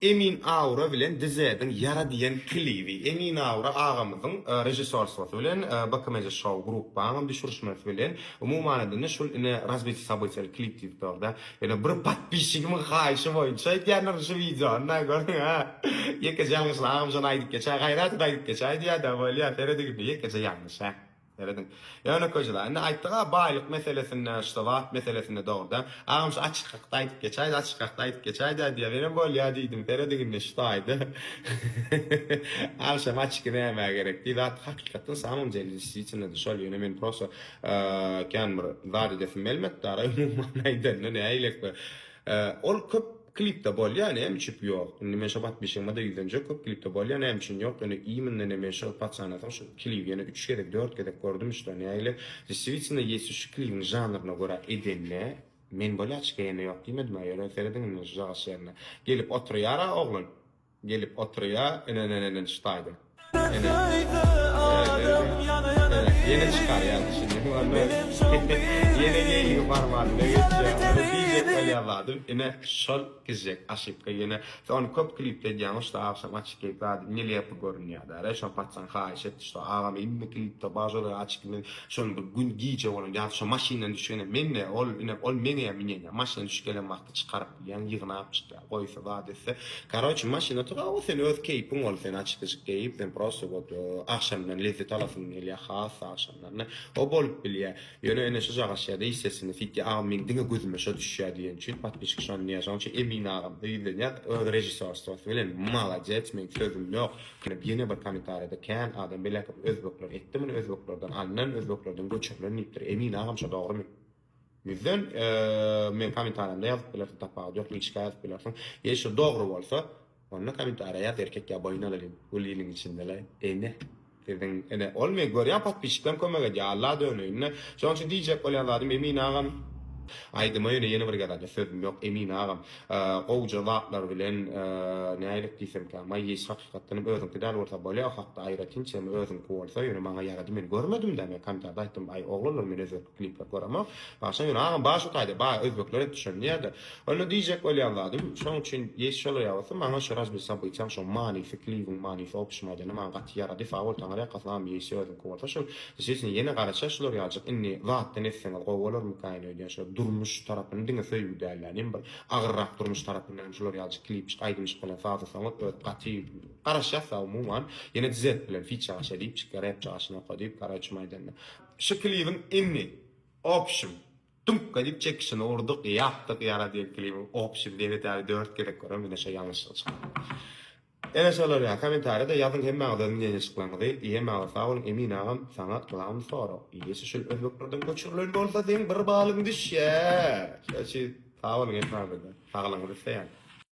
Emin Aura bilen dizedin yara diyen klibi. Emin Aura ağamızın rejissörü bilen bakamaca show grup bağım düşürüşmesi bilen umuman adını şul razbeti sabıtsal klip tiptorda yani bir patpişigimin xahişi boyunca diğer şu video ne gördün ha yekece yanlış ağamızın aydık geçer gayret aydık geçer diye de böyle ya ferede gibi yekece yanlış ha. Yaradın. Yani kocalar. Ne ayttığa baylık meselesinde işte vaat meselesinde doğrudan. Ağamız açık kaktaydık geçaydı, açık kaktaydık geçaydı diye benim böyle ya deydim. Feridin de şutaydı. Ağamızım açık ne yemeye gerek değil. Hakikaten samim celisi içinde de şöyle yönemin prosu kendimi zar edefim elbette arayım. Neyden ne eylek be. Ol köp klipte bol yani hem çip yok. Ne şabat bir şeymada yüzünce köp klipte bol yani hem için yok. Yani iyi mi ne meşhur patsanatan şu klip yani 3 kere 4 kere gördüm işte yani öyle. Sivitsinde yesi şu klibin janrına göre edenle men böyle açık yani yok demedim ya. Yani Feridin jağış yerine gelip oturuyor ara oğlum. Gelip oturuyor en ştaydı. Yine çıkar yani şimdi. Yine geliyor parmağını geçiyor. Diyecek öyle aladım. Yine şol gizecek aşıkka yine. Son köp klipte yanlış da akşam açık yapıyorum. Neli yapı görünüyor da. Reşon patsan xahiş etti işte. Ağam inme klipte bazıları açık. Şon bir gün giyecek olan. Yani şu maşinen düşüyor. Menne ol meneye mineye. Maşinen düşüyen vakti çıkarıp yani yığına yapmıştı. Koysa da dese. Karoç maşinen tuğa o sen öz keyfin ol sen açık keyif. Ben prosto akşamdan lezzet alasın ile xas akşamdan. O bol biliyor. Yani en şu aşağıda hissesini fitti ağamın dinge gözüme şu düşüyor diyen için patpişik şu an niye şu an emin ağam değil ya rejissör stof bilen malajet men sözüm yok. Yani yine bir komentarda kan adam bile özbekler etti mi özbeklerden alınan özbeklerden göçerler niptir emin ağam şu doğru mu? Yüzden men komentarımda yazıp bilersin tapağı yok hiç yazıp bilersin. Ya şu doğru olsa onun komentarı yaz erkek ya boyun alalım. Bu lilin içindeler. Ne? Dedin ene olmaya görüyor patpişikten kömege ya Allah dönüyor. Şu an şu diyecek öyle Allah'ım emin ağam. Aydıma yeni bir gadada sözüm yok emin ağam. O cevaplar bilen ne aylık diysem ki ama yes hakikaten özüm kadar orta böyle hatta ayratin çem özüm koysa yine bana yaradı ben görmedim de ben kantarda aytım ay oğlanlar meni özüm klipler göremem. Başa yine ağam başı kaydı ba özbekler düşünüyordu. Onu diyecek öyle Allah'ım. Şu an için yes şöyle yapsam bana şu raz bir sabı içem şu mani fikri mani opşmadı ama gat yaradı faul tanrı kasam yes özüm koysa şu sizin yeni karışışlar yapacak inni zaten nefsen qoğular mı kaynıyor şu durmuş tarafını dinge söylüyor derlerinin bir ağırrak durmuş tarafından şular yazıcı klip aydımış falan fazla sanat qati qarashasa umuman yine dizet bilen feature aşedip çıkarıp çağışına koyup karaçmaydan şu klibin inni option tum kadip çekişini orduk yaptık yara diye klibin option diye de 4 kere koyalım bir şey yanlış çıktı. En aşağılar ya komentarda yazın hem mağazanın yeni çıklanmadı. İyi mağaza olun emin ağam sana kılan sonra. İyi şu özbeklerden göçürülür olsa sen bir balın düş ya. Şey sağ olun hep mağazada. Sağlanır ise yani.